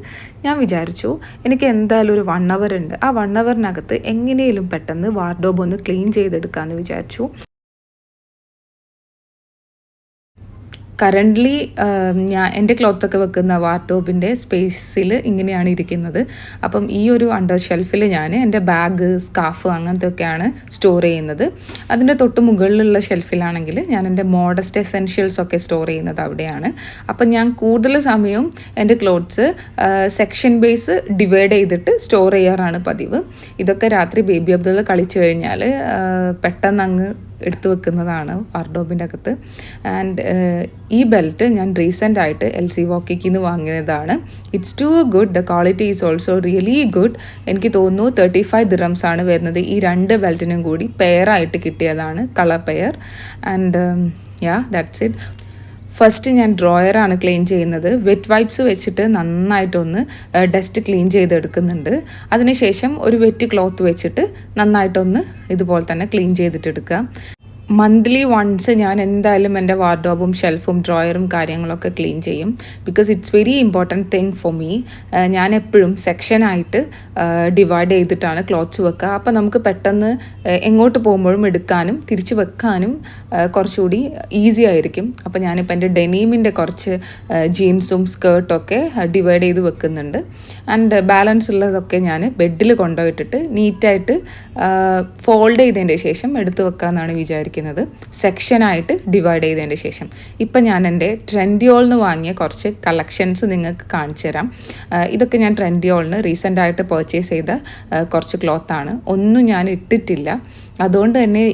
ഞാൻ വിചാരിച്ചു എനിക്ക് എന്തായാലും ഒരു 1 hour ഉണ്ട്, ആ 1 hourനകത്ത് എങ്ങനെയും പെട്ടെന്ന് വാർഡ്രോബ് ഒന്ന് ക്ലീൻ ചെയ്തെടുക്കാമെന്ന് വിചാരിച്ചു. കറൻ്റ്ലി എൻ്റെ ക്ലോത്തൊക്കെ വെക്കുന്ന വാർഡ്രോബിൻ്റെ സ്പേസിൽ ഇങ്ങനെയാണ് ഇരിക്കുന്നത്. അപ്പം ഈ ഒരു അണ്ടർ ഷെൽഫിൽ ഞാൻ എൻ്റെ ബാഗ്, സ്കാർഫ് അങ്ങനത്തെ ഒക്കെയാണ് സ്റ്റോർ ചെയ്യുന്നത്. അതിൻ്റെ തൊട്ട് മുകളിലുള്ള ഷെൽഫിലാണെങ്കിൽ ഞാൻ എൻ്റെ മോഡസ്റ്റ് എസെൻഷ്യൽസ് ഒക്കെ സ്റ്റോർ ചെയ്യുന്നത് അവിടെയാണ്. അപ്പം ഞാൻ കൂടുതൽ സമയവും എൻ്റെ ക്ലോത്ത്സ് സെക്ഷൻ ബേസ് ഡിവൈഡ് ചെയ്തിട്ട് സ്റ്റോർ ചെയ്യാറാണ് പതിവ്. ഇതൊക്കെ രാത്രി ബേബി അബ്ദുള്ള കളിച്ചു കഴിഞ്ഞാൽ പെട്ടെന്ന് അങ്ങ് എടുത്തു വെക്കുന്നതാണ് വാർഡ്രോബിൻ്റെ അകത്ത്. ആൻഡ് ഈ ബെൽറ്റ് ഞാൻ റീസെൻ്റായിട്ട് LC Walkiക്കിൽ നിന്ന് വാങ്ങിയതാണ്. It's too good, the quality is also really good. എനിക്ക് തോന്നുന്നു 35 dirhams ആണ് വരുന്നത്. ഈ 2 ബെൽറ്റിനും കൂടി പെയറായിട്ട് കിട്ടിയതാണ്, colour pair. And that's it. First ഞാൻ ഡ്രോയറാണ് ക്ലീൻ ചെയ്യുന്നത്. വെറ്റ് വൈപ്സ് വെച്ചിട്ട് നന്നായിട്ടൊന്ന് ഡസ്റ്റ് ക്ലീൻ ചെയ്തെടുക്കുന്നുണ്ട്. അതിനുശേഷം ഒരു വെറ്റ് ക്ലോത്ത് വെച്ചിട്ട് നന്നായിട്ടൊന്ന് ഇതുപോലെ തന്നെ ക്ലീൻ ചെയ്തിട്ടെടുക്കുക. മന്ത്ലി വൺസ് ഞാൻ എന്തായാലും എൻ്റെ വാർഡ്രോബും ഷെൽഫും ഡ്രോയറും കാര്യങ്ങളൊക്കെ ക്ലീൻ ചെയ്യും. Because it's very important thing for me. ഞാൻ എപ്പോഴും സെക്ഷനായിട്ട് ഡിവൈഡ് ചെയ്തിട്ടാണ് ക്ലോത്ത്സ് വെക്കുക. അപ്പോൾ നമുക്ക് പെട്ടെന്ന് എങ്ങോട്ട് പോകുമ്പോഴും എടുക്കാനും തിരിച്ച് വെക്കാനും കുറച്ചുകൂടി ഈസി ആയിരിക്കും. അപ്പോൾ ഞാനിപ്പോൾ എൻ്റെ ഡെനീമിൻ്റെ കുറച്ച് ജീൻസും സ്കേർട്ടൊക്കെ ഡിവൈഡ് ചെയ്ത് വെക്കുന്നുണ്ട്. ആൻഡ് ബാലൻസ് ഉള്ളതൊക്കെ ഞാൻ ബെഡിൽ കൊണ്ടുപോയിട്ടിട്ട് നീറ്റായിട്ട് ഫോൾഡ് ചെയ്തതിൻ്റെ ശേഷം എടുത്ത് വെക്കാമെന്നാണ് വിചാരിക്കുന്നത്, സെക്ഷനായിട്ട് ഡിവൈഡ് ചെയ്തതിൻ്റെ ശേഷം. ഇപ്പം ഞാൻ എൻ്റെ ട്രെൻഡിയോളിന് വാങ്ങിയ കുറച്ച് കളക്ഷൻസ് നിങ്ങൾക്ക് കാണിച്ചു തരാം. ഇതൊക്കെ ഞാൻ ട്രെൻഡിയോളിന് റീസെൻ്റായിട്ട് പർച്ചേസ് ചെയ്ത കുറച്ച് ക്ലോത്താണ്. ഒന്നും ഞാൻ ഇട്ടിട്ടില്ല. അതുകൊണ്ട് തന്നെ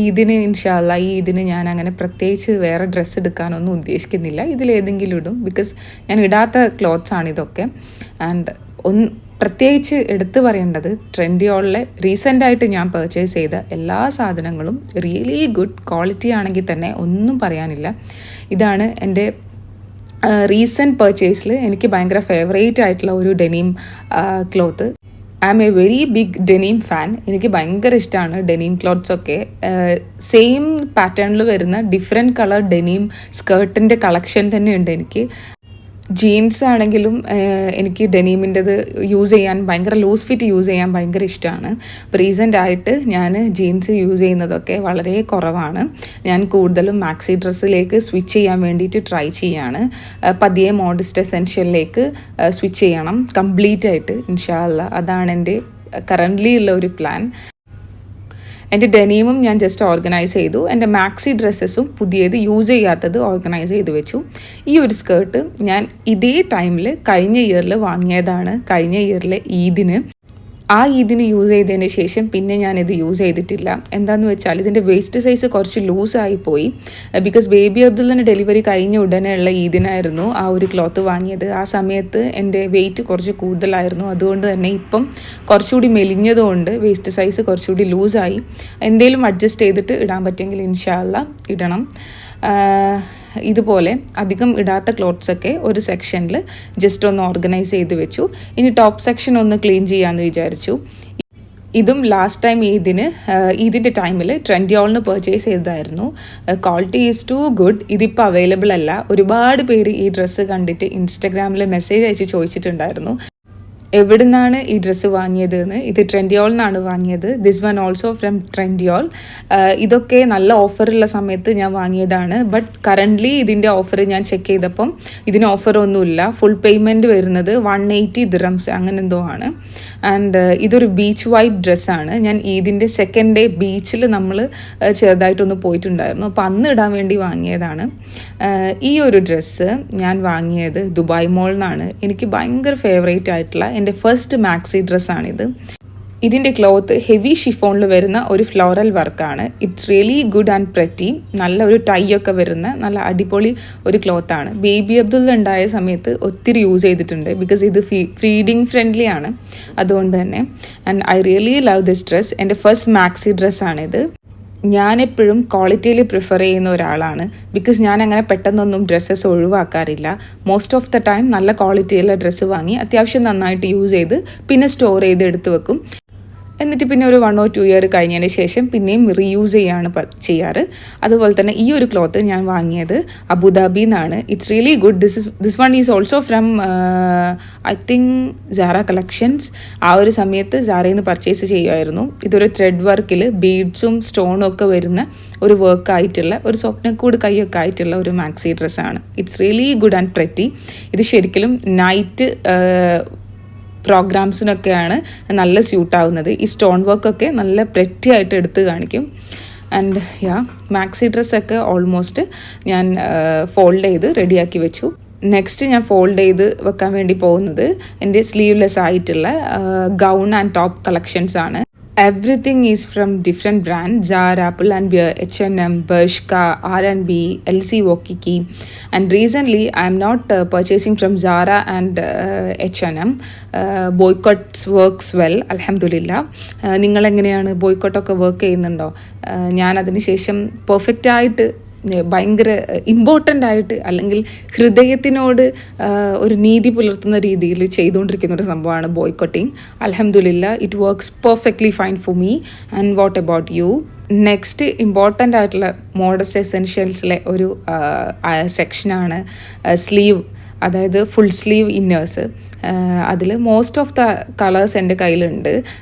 ഇതിന് ഇൻഷാല്ലാ ഈ ഇതിന് ഞാൻ അങ്ങനെ പ്രത്യേകിച്ച് വേറെ ഡ്രസ്സ് എടുക്കാനൊന്നും ഉദ്ദേശിക്കുന്നില്ല. ഇതിലേതെങ്കിലും ഇടും, ബിക്കോസ് ഞാൻ ഇടാത്ത ക്ലോത്ത്സാണ് ഇതൊക്കെ. ആൻഡ് പ്രത്യേകിച്ച് എടുത്തു പറയേണ്ടത് ട്രെൻഡിയോളിലെ റീസെൻ്റായിട്ട് ഞാൻ പർച്ചേസ് ചെയ്ത എല്ലാ സാധനങ്ങളും റിയലി ഗുഡ് ക്വാളിറ്റി ആണെങ്കിൽ തന്നെ ഒന്നും പറയാനില്ല. ഇതാണ് എൻ്റെ റീസെൻറ്റ് പർച്ചേസിൽ എനിക്ക് ഭയങ്കര ഫേവറേറ്റ് ആയിട്ടുള്ള ഒരു denim cloth. I am a very big denim fan. എനിക്ക് ഭയങ്കര ഇഷ്ടമാണ് ഡെനീം ക്ലോത്ത്സൊക്കെ. സെയിം പാറ്റേണിൽ വരുന്ന ഡിഫറെൻറ്റ് കളർ ഡെനീം സ്കേർട്ടിൻ്റെ കളക്ഷൻ തന്നെയുണ്ട് എനിക്ക്. ജീൻസ് ആണെങ്കിലും എനിക്ക് ഡെനീമിൻ്റെത് യൂസ് ചെയ്യാൻ ഭയങ്കര ലൂസ് ഫിറ്റ് യൂസ് ചെയ്യാൻ ഭയങ്കര ഇഷ്ടമാണ്. അപ്പോൾ റീസെൻ്റായിട്ട് ഞാൻ ജീൻസ് യൂസ് ചെയ്യുന്നതൊക്കെ വളരെ കുറവാണ്. ഞാൻ കൂടുതലും മാക്സി ഡ്രസ്സിലേക്ക് സ്വിച്ച് ചെയ്യാൻ വേണ്ടിയിട്ട് ട്രൈ ചെയ്യാണ്. പതിയെ മോഡസ്റ്റ് എസെൻഷ്യലിലേക്ക് സ്വിച്ച് ചെയ്യണം കംപ്ലീറ്റ് ആയിട്ട് ഇൻഷാ അല്ലാ. അതാണ് എൻ്റെ കറൻ്റ്ലി ഉള്ള ഒരു പ്ലാൻ. എൻ്റെ ഡെനീമും ഞാൻ ജസ്റ്റ് ഓർഗനൈസ് ചെയ്തു. എൻ്റെ മാക്സി ഡ്രസ്സസും പുതിയത് യൂസ് ചെയ്യാത്തത് ഓർഗനൈസ് ചെയ്ത് വെച്ചു. ഈ ഒരു സ്കേർട്ട് ഞാൻ ഇതേ ടൈമിൽ കഴിഞ്ഞ ഇയറിൽ വാങ്ങിയതാണ്. കഴിഞ്ഞ ഇയറിലെ ഈദിന് ആ ഇതിന് യൂസ് ചെയ്തതിന് ശേഷം പിന്നെ ഞാനിത് യൂസ് ചെയ്തിട്ടില്ല. എന്താണെന്ന് വെച്ചാൽ ഇതിൻ്റെ വേസ്റ്റ് സൈസ് കുറച്ച് ലൂസായി പോയി. ബിക്കോസ് ബേബി അബ്ദുള്ളന് ഡെലിവറി കഴിഞ്ഞ ഉടനെ ഉള്ള ഈദിനായിരുന്നു ആ ഒരു ക്ലോത്ത് വാങ്ങിയത്. ആ സമയത്ത് എൻ്റെ വെയിറ്റ് കുറച്ച് കൂടുതലായിരുന്നു. അതുകൊണ്ട് തന്നെ ഇപ്പം കുറച്ചുകൂടി മെലിഞ്ഞതുകൊണ്ട് വേസ്റ്റ് സൈസ് കുറച്ചുകൂടി ലൂസായി. എന്തെങ്കിലും അഡ്ജസ്റ്റ് ചെയ്തിട്ട് ഇടാൻ പറ്റുമെങ്കിൽ ഇൻഷാ അല്ലാ ഇടണം. ഇതുപോലെ അധികം ഇടാത്ത ക്ലോത്ത്സൊക്കെ ഒരു സെക്ഷനിൽ ജസ്റ്റ് ഒന്ന് ഓർഗനൈസ് ചെയ്ത് വെച്ചു. ഇനി ടോപ്പ് സെക്ഷൻ ഒന്ന് ക്ലീൻ ചെയ്യാമെന്ന് വിചാരിച്ചു. ഇതും ലാസ്റ്റ് ടൈം ഈദിൻ്റെ ടൈമിൽ ട്രെൻഡിയോളിന് പർച്ചേസ് ചെയ്തതായിരുന്നു. Quality is too good. ഇതിപ്പോൾ അവൈലബിൾ അല്ല. ഒരുപാട് പേര് ഈ ഡ്രസ്സ് കണ്ടിട്ട് ഇൻസ്റ്റഗ്രാമിൽ മെസ്സേജ് അയച്ച് ചോദിച്ചിട്ടുണ്ടായിരുന്നു എവിടെ നിന്നാണ് ഈ ഡ്രസ്സ് വാങ്ങിയത് എന്ന്. ഇത് ട്രെൻഡിയോൾ നിന്നാണ് വാങ്ങിയത്. This one also from Trendyol. ഇതൊക്കെ നല്ല ഓഫറുള്ള സമയത്ത് ഞാൻ വാങ്ങിയതാണ്. ബട്ട് കറൻ്റ്ലി ഇതിൻ്റെ ഓഫർ ഞാൻ ചെക്ക് ചെയ്തപ്പം ഇതിന് ഓഫറൊന്നുമില്ല. ഫുൾ പേയ്മെൻറ്റ് വരുന്നത് 180 ദിറംസ് അങ്ങനെ എന്തോ ആണ്. ആൻഡ് ഇതൊരു ബീച്ച് വൈബ് ഡ്രസ്സാണ്. ഞാൻ ഇതിൻ്റെ സെക്കൻഡ് ഡേ ബീച്ചിൽ നമ്മൾ ചെറുതായിട്ടൊന്ന് പോയിട്ടുണ്ടായിരുന്നു. അപ്പോൾ അന്ന് ഇടാൻ വേണ്ടി വാങ്ങിയതാണ്. ഈ ഒരു ഡ്രസ്സ് ഞാൻ വാങ്ങിയത് ദുബായ് മോളിൽ നിന്നാണ്. എനിക്ക് ഭയങ്കര ഫേവറേറ്റ് ആയിട്ടുള്ള എൻ്റെ ഫസ്റ്റ് മാക്സി ഡ്രസ്സാണിത്. ഇതിൻ്റെ ക്ലോത്ത് ഹെവി ഷിഫോണിൽ വരുന്ന ഒരു ഫ്ലോറൽ വർക്കാണ്. It's really good and pretty. നല്ല ഒരു ടൈ ഒക്കെ വരുന്ന നല്ല അടിപൊളി ഒരു ക്ലോത്താണ്. ബേബി അബ്ദുള്ള ഉണ്ടായ സമയത്ത് ഒത്തിരി യൂസ് ചെയ്തിട്ടുണ്ട്. ബിക്കോസ് ഇത് ഫീഡിങ് ഫ്രണ്ട്ലി ആണ്. അതുകൊണ്ട് തന്നെ and I really love this dress. എൻ്റെ ഫസ്റ്റ് മാക്സി ഡ്രസ്സാണിത്. ഞാനെപ്പോഴും ക്വാളിറ്റിയിൽ പ്രിഫർ ചെയ്യുന്ന ഒരാളാണ്. ബിക്കോസ് ഞാൻ അങ്ങനെ പെട്ടെന്നൊന്നും ഡ്രസ്സസ് ഒഴിവാക്കാറില്ല. മോസ്റ്റ് ഓഫ് ദ ടൈം നല്ല ക്വാളിറ്റിയുള്ള ഡ്രസ്സ് വാങ്ങി അത്യാവശ്യം നന്നായിട്ട് യൂസ് ചെയ്ത് പിന്നെ സ്റ്റോർ ചെയ്ത് എടുത്ത് വെക്കും. എന്നിട്ട് പിന്നെ ഒരു 1 or 2 ഇയർ കഴിഞ്ഞതിന് ശേഷം പിന്നെയും റീയൂസ് ചെയ്യാറ്. അതുപോലെ തന്നെ ഈ ഒരു ക്ലോത്ത് ഞാൻ വാങ്ങിയത് അബുദാബിയിൽ നിന്നാണ്. It's really good. This one is also from I think Zara collections. ആ ഒരു സമയത്ത് സാറയിൽ നിന്ന് പർച്ചേസ് ചെയ്യുമായിരുന്നു. ഇതൊരു ത്രെഡ് വർക്കിൽ ബീഡ്സും സ്റ്റോണും ഒക്കെ വരുന്ന ഒരു വർക്കായിട്ടുള്ള ഒരു സ്വപ്നക്കൂട് കൈയൊക്കെ ആയിട്ടുള്ള ഒരു മാക്സി ഡ്രസ്സാണ്. It's really good and pretty. ഇത് ശരിക്കും നൈറ്റ് പ്രോഗ്രാംസിനൊക്കെയാണ് നല്ല സ്യൂട്ടാവുന്നത്. ഈ സ്റ്റോൺ വർക്കൊക്കെ നല്ല പ്രെറ്റി ആയിട്ട് എടുത്ത് കാണിക്കും. ആൻഡ് മാക്സി ഡ്രസ്സൊക്കെ ഓൾമോസ്റ്റ് ഞാൻ ഫോൾഡ് ചെയ്ത് റെഡിയാക്കി വെച്ചു. നെക്സ്റ്റ് ഞാൻ ഫോൾഡ് ചെയ്ത് വെക്കാൻ വേണ്ടി പോകുന്നത് എൻ്റെ സ്ലീവ്ലെസ് ആയിട്ടുള്ള ഗൗൺ ആൻഡ് ടോപ്പ് കളക്ഷൻസ് ആണ്. Everything is from different brands: Zara, Pull&Bear, H&M, Bershka, R&B, LC Waikiki. And recently I am not purchasing from Zara and H&M. Boycotts works well, alhamdulillah. നിങ്ങൾ എങ്ങനെയാണ് ബോയ്ക്കോട്ടൊക്കെ work ചെയ്യുന്നുണ്ടോ? ഞാൻ അതിന് ശേഷം perfect ആയിട്ട് ഭയങ്കര important ആയിട്ട് അല്ലെങ്കിൽ ഹൃദയത്തിനോട് ഒരു നീതി പുലർത്തുന്ന രീതിയിൽ ചെയ്തുകൊണ്ടിരിക്കുന്ന ഒരു സംഭവമാണ് ബോയ്ക്കോട്ടിങ്. അൽഹംദുലില്ലാ, it works perfectly fine for me. And what about you? Next important ആയിട്ടുള്ള മോഡസ്റ്റ് എസെൻഷ്യൽസിലെ ഒരു സെക്ഷനാണ് സ്ലീവ്, അതായത് ഫുൾ സ്ലീവ് ഇന്നേഴ്സ്. അതിൽ മോസ്റ്റ് ഓഫ് ദ കളേഴ്സ് എൻ്റെ കയ്യിലുണ്ട്.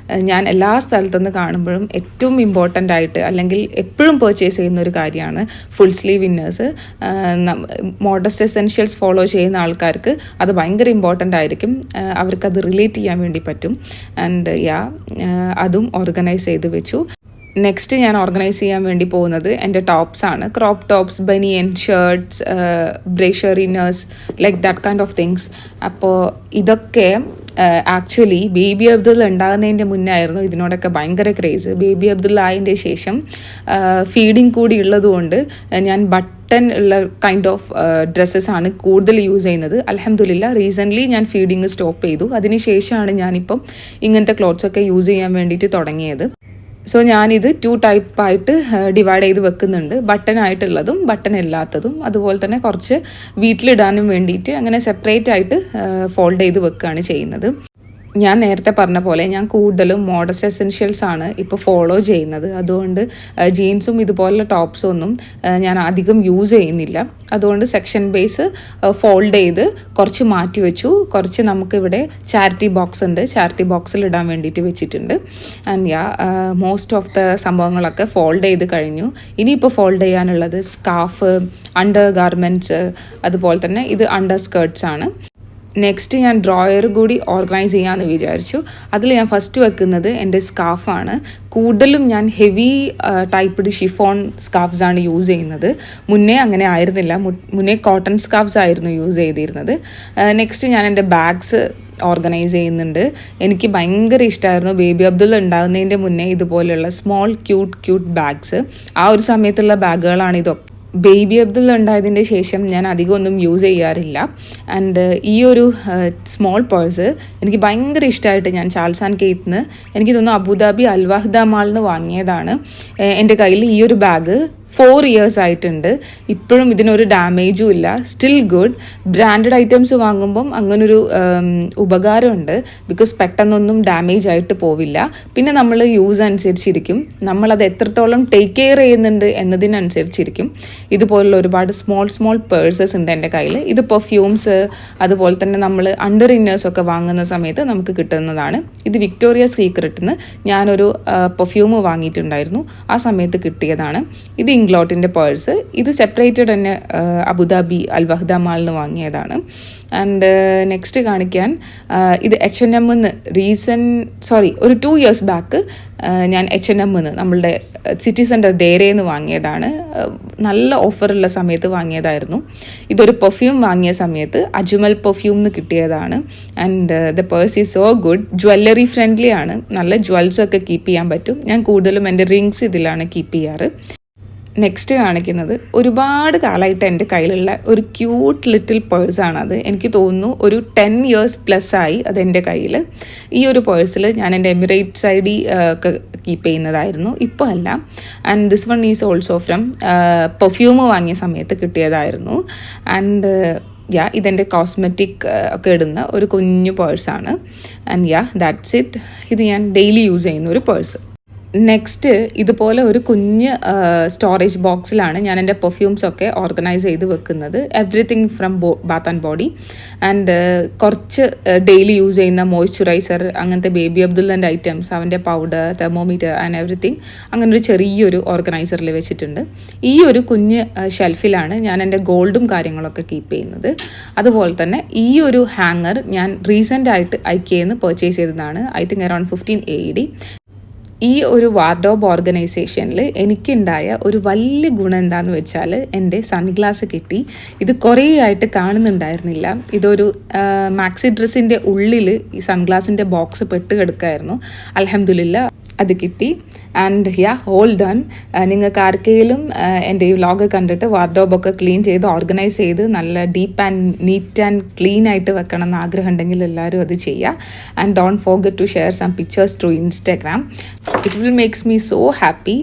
ഞാൻ എല്ലാ സ്ഥലത്തുനിന്ന് കാണുമ്പോഴും ഏറ്റവും ഇമ്പോർട്ടൻ്റ് ആയിട്ട് അല്ലെങ്കിൽ എപ്പോഴും പർച്ചേസ് ചെയ്യുന്ന ഒരു കാര്യമാണ് full sleeve inners. Modest essentials follow ചെയ്യുന്ന ആൾക്കാർക്ക് അത് ഭയങ്കര ഇമ്പോർട്ടൻ്റ് ആയിരിക്കും. അവർക്കത് റിലേറ്റ് ചെയ്യാൻ വേണ്ടി പറ്റും. ആൻഡ് അതും ഓർഗനൈസ് ചെയ്ത് വെച്ചു. നെക്സ്റ്റ് ഞാൻ ഓർഗനൈസ് ചെയ്യാൻ വേണ്ടി പോകുന്നത് എൻ്റെ ടോപ്സാണ്. ക്രോപ്പ് ടോപ്സ്, ബനിയൻ, ഷർട്ട്സ്, ബ്രേഷർ inners, like that kind of things. അപ്പോൾ ഇതൊക്കെ ആക്ച്വലി ബേബി അബ്ദുള്ള ഉണ്ടാകുന്നതിൻ്റെ മുന്നേ ആയിരുന്നു ഇതിനോടൊക്കെ ഭയങ്കര ക്രേസ്. ബേബി അബ്ദുള്ള ആയതിൻ്റെ ശേഷം ഫീഡിങ് കൂടി ഉള്ളതുകൊണ്ട് ഞാൻ ബട്ടൺ ഉള്ള കൈൻഡ് ഓഫ് ഡ്രസ്സസാണ് കൂടുതൽ യൂസ് ചെയ്യുന്നത്. അൽഹംദുലില്ലാ, റീസെൻ്റ്ലി ഞാൻ ഫീഡിങ് സ്റ്റോപ്പ് ചെയ്തു. അതിന് ശേഷമാണ് ഞാനിപ്പം ഇങ്ങനത്തെ ക്ലോത്ത്സൊക്കെ യൂസ് ചെയ്യാൻ വേണ്ടിയിട്ട് തുടങ്ങിയത്. സോ ഞാനിത് 2 ടൈപ്പായിട്ട് ഡിവൈഡ് ചെയ്ത് വെക്കുന്നുണ്ട്. ബട്ടൺ ആയിട്ടുള്ളതും ബട്ടൺ ഇല്ലാത്തതും. അതുപോലെ തന്നെ കുറച്ച് വീട്ടിലിടാനും വേണ്ടിയിട്ട് അങ്ങനെ സെപ്പറേറ്റ് ആയിട്ട് ഫോൾഡ് ചെയ്ത് വെക്കുകയാണ് ചെയ്യുന്നത്. ഞാൻ നേരത്തെ പറഞ്ഞ പോലെ ഞാൻ കൂടുതലും മോഡസ്റ്റ് എസെൻഷ്യൽസ് ആണ് ഇപ്പോൾ ഫോളോ ചെയ്യുന്നത്. അതുകൊണ്ട് ജീൻസും ഇതുപോലുള്ള ടോപ്സും ഒന്നും ഞാൻ അധികം യൂസ് ചെയ്യുന്നില്ല. അതുകൊണ്ട് സെക്ഷൻ ബേസ് ഫോൾഡ് ചെയ്ത് കുറച്ച് മാറ്റി വെച്ചു. കുറച്ച് നമുക്കിവിടെ ചാരിറ്റി ബോക്സ് ഉണ്ട്, ചാരിറ്റി ബോക്സിൽ ഇടാൻ വേണ്ടിയിട്ട് വെച്ചിട്ടുണ്ട്. ആൻഡ് മോസ്റ്റ് ഓഫ് ദ സംഭവങ്ങളൊക്കെ ഫോൾഡ് ചെയ്ത് കഴിഞ്ഞു. ഇനിയിപ്പോൾ ഫോൾഡ് ചെയ്യാനുള്ളത് സ്കാർഫ്, അണ്ടർ ഗാർമെൻറ്റ്സ്, അതുപോലെ തന്നെ ഇത് അണ്ടർ സ്കേർട്ട്സ് ആണ്. നെക്സ്റ്റ് ഞാൻ ഡ്രോയർ കൂടി ഓർഗനൈസ് ചെയ്യാമെന്ന് വിചാരിച്ചു. അതിൽ ഞാൻ ഫസ്റ്റ് വെക്കുന്നത് എൻ്റെ സ്കാർഫാണ്. കൂടുതലും ഞാൻ ഹെവി ടൈപ്പ്ഡ് ഷിഫോൺ സ്കാർഫ്സാണ് യൂസ് ചെയ്യുന്നത്. മുന്നേ അങ്ങനെ ആയിരുന്നില്ല. മുന്നേ കോട്ടൺ സ്കാർഫ്സ് ആയിരുന്നു യൂസ് ചെയ്തിരുന്നത്. നെക്സ്റ്റ് ഞാൻ എൻ്റെ ബാഗ്സ് ഓർഗനൈസ് ചെയ്യുന്നുണ്ട്. എനിക്ക് ഭയങ്കര ഇഷ്ടമായിരുന്നു ബേബി അബ്ദുള്ള ഉണ്ടാകുന്നതിൻ്റെ മുന്നേ ഇതുപോലെയുള്ള സ്മോൾ ക്യൂട്ട് ബാഗ്സ്. ആ ഒരു സമയത്തുള്ള ബാഗുകളാണ് ഇതൊക്കെ. ബേബി അബ്ദുള്ള ഉണ്ടായതിൻ്റെ ശേഷം ഞാൻ അധികം ഒന്നും യൂസ് ചെയ്യാറില്ല. ആൻഡ് ഈ ഒരു സ്മോൾ പേഴ്സ് എനിക്ക് ഭയങ്കര ഇഷ്ടമായിട്ട് ഞാൻ ചാൾസ് ആൻഡ് കെയ്ത്തിന് എനിക്ക് തോന്നുന്നു അബുദാബി അൽവാഹ്ദ മാളിന് വാങ്ങിയതാണ്. എൻ്റെ കയ്യിൽ ഈ ഒരു ബാഗ് 4 years ആയിട്ടുണ്ട്. ഇപ്പോഴും ഇതിനൊരു ഡാമേജും ഇല്ല, സ്റ്റിൽ ഗുഡ്. ബ്രാൻഡഡ് ഐറ്റംസ് വാങ്ങുമ്പം അങ്ങനൊരു ഉപകാരമുണ്ട്, ബിക്കോസ് പെട്ടെന്നൊന്നും ഡാമേജ് ആയിട്ട് പോവില്ല. പിന്നെ നമ്മൾ യൂസ് അനുസരിച്ചിരിക്കും, നമ്മളത് എത്രത്തോളം ടേക്ക് കെയർ ചെയ്യുന്നുണ്ട് എന്നതിനനുസരിച്ചിരിക്കും. ഇതുപോലുള്ള ഒരുപാട് സ്മോൾ പേഴ്സസ് ഉണ്ട് എൻ്റെ കയ്യിൽ. ഇത് പെർഫ്യൂംസ്, അതുപോലെ തന്നെ നമ്മൾ അണ്ടർ ഇന്നേഴ്സൊക്കെ വാങ്ങുന്ന സമയത്ത് നമുക്ക് കിട്ടുന്നതാണ്. ഇത് വിക്ടോറിയസ് സീക്രട്ടിന് ഞാനൊരു പെർഫ്യൂം വാങ്ങിയിട്ടുണ്ടായിരുന്നു, ആ സമയത്ത് കിട്ടിയതാണ്. ഇത് ഇംഗ്ലോട്ടിൻ്റെ പേഴ്സ്. ഇത് സെപ്പറേറ്റഡ് തന്നെ അബുദാബി അൽവഹ്ദ മാളിൽ നിന്ന് വാങ്ങിയതാണ്. ആൻഡ് നെക്സ്റ്റ് കാണിക്കാൻ ഇത് H&Mന്ന് ഒരു 2 years ബാക്ക് ഞാൻ H&Mന്ന് നമ്മളുടെ സിറ്റി സെൻറ്റർ ദേരേന്ന് വാങ്ങിയതാണ്. നല്ല ഓഫറുള്ള സമയത്ത് വാങ്ങിയതായിരുന്നു. ഇതൊരു പെർഫ്യൂം വാങ്ങിയ സമയത്ത് അജ്മൽ പെർഫ്യൂംന്ന് കിട്ടിയതാണ്. And the purse is so good. Jewellery friendly ആണ്, നല്ല ജ്വൽസൊക്കെ കീപ്പ് ചെയ്യാൻ പറ്റും. ഞാൻ കൂടുതലും എൻ്റെ റിങ്സ് ഇതിലാണ് കീപ്പ് ചെയ്യാറ്. നെക്സ്റ്റ് കാണിക്കുന്നത് ഒരുപാട് കാലമായിട്ട് എൻ്റെ കയ്യിലുള്ള ഒരു ക്യൂട്ട് ലിറ്റിൽ പേഴ്സാണത്. എനിക്ക് തോന്നുന്നു ഒരു 10 years പ്ലസ് ആയി അതെൻ്റെ കയ്യിൽ. ഈ ഒരു പേഴ്സിൽ ഞാൻ എൻ്റെ എമിറേറ്റ്സ് ID ഒക്കെ കീപ്പ് ചെയ്യുന്നതായിരുന്നു, ഇപ്പോൾ അല്ല. And this one is also from perfume വാങ്ങിയ സമയത്ത് കിട്ടിയതായിരുന്നു. ആൻഡ് ഇതെൻ്റെ കോസ്മെറ്റിക് ഒക്കെ ഇടുന്ന ഒരു കുഞ്ഞു പേഴ്സാണ്. And that's it. ഇത് ഞാൻ ഡെയിലി യൂസ് ചെയ്യുന്ന ഒരു പേഴ്സ്. നെക്സ്റ്റ് ഇതുപോലെ ഒരു കുഞ്ഞ് സ്റ്റോറേജ് ബോക്സിലാണ് ഞാൻ എൻ്റെ പെർഫ്യൂംസൊക്കെ ഓർഗനൈസ് ചെയ്ത് വെക്കുന്നത്. Everything from Baat and body. And കുറച്ച് ഡെയിലി യൂസ് ചെയ്യുന്ന മോയ്സ്ചറൈസർ, അങ്ങനത്തെ ബേബി അബ്ദുള്ളൻ്റെ ഐറ്റംസ്, അവൻ്റെ പൗഡർ, തെർമോമീറ്റർ ആൻഡ് എവറിത്തിങ് അങ്ങനൊരു ചെറിയൊരു ഓർഗനൈസറിൽ വെച്ചിട്ടുണ്ട്. ഈ ഒരു കുഞ്ഞ് ഷെൽഫിലാണ് ഞാൻ എൻ്റെ ഗോൾഡും കാര്യങ്ങളൊക്കെ കീപ്പ് ചെയ്യുന്നത്. അതുപോലെ തന്നെ ഈ ഒരു ഹാങ്ങർ ഞാൻ റീസെൻ്റായിട്ട് ഐക്യയിൽ പർച്ചേസ് ചെയ്തതാണ്. I think around 15 AED. ഈ ഒരു വാർഡ്രോബ് ഓർഗനൈസേഷനിൽ എനിക്കുണ്ടായ ഒരു വലിയ ഗുണം എന്താണെന്ന് വെച്ചാൽ എൻ്റെ സൺഗ്ലാസ് കിട്ടി. ഇത് കുറേ ആയിട്ട് കാണുന്നുണ്ടായിരുന്നില്ല. ഇതൊരു മാക്സി ഡ്രസ്സിൻ്റെ ഉള്ളിൽ ഈ സൺഗ്ലാസിൻ്റെ ബോക്സ് പെട്ട് കിടക്കായിരുന്നു. അൽഹംദുലില്ലാ അത് കിട്ടി. And all done. നിങ്ങൾക്ക് ആർക്കെങ്കിലും എൻ്റെ ഈ വ്ലോഗ് കണ്ടിട്ട് വാർഡ്രോബൊക്കെ ക്ലീൻ ചെയ്ത് ഓർഗനൈസ് ചെയ്ത് നല്ല deep and neat and clean ആയിട്ട് വെക്കണം എന്ന് ആഗ്രഹം ഉണ്ടെങ്കിൽ എല്ലാവരും അത് ചെയ്യുക. And don't forget to share some pictures through Instagram. It will makes me so happy.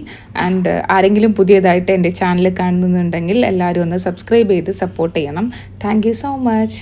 And ആരെങ്കിലും പുതിയതായിട്ട് എൻ്റെ ചാനൽ കാണുന്നുണ്ടെങ്കിൽ എല്ലാവരും ഒന്ന് സബ്സ്ക്രൈബ് ചെയ്ത് സപ്പോർട്ട് ചെയ്യണം. Thank you so much.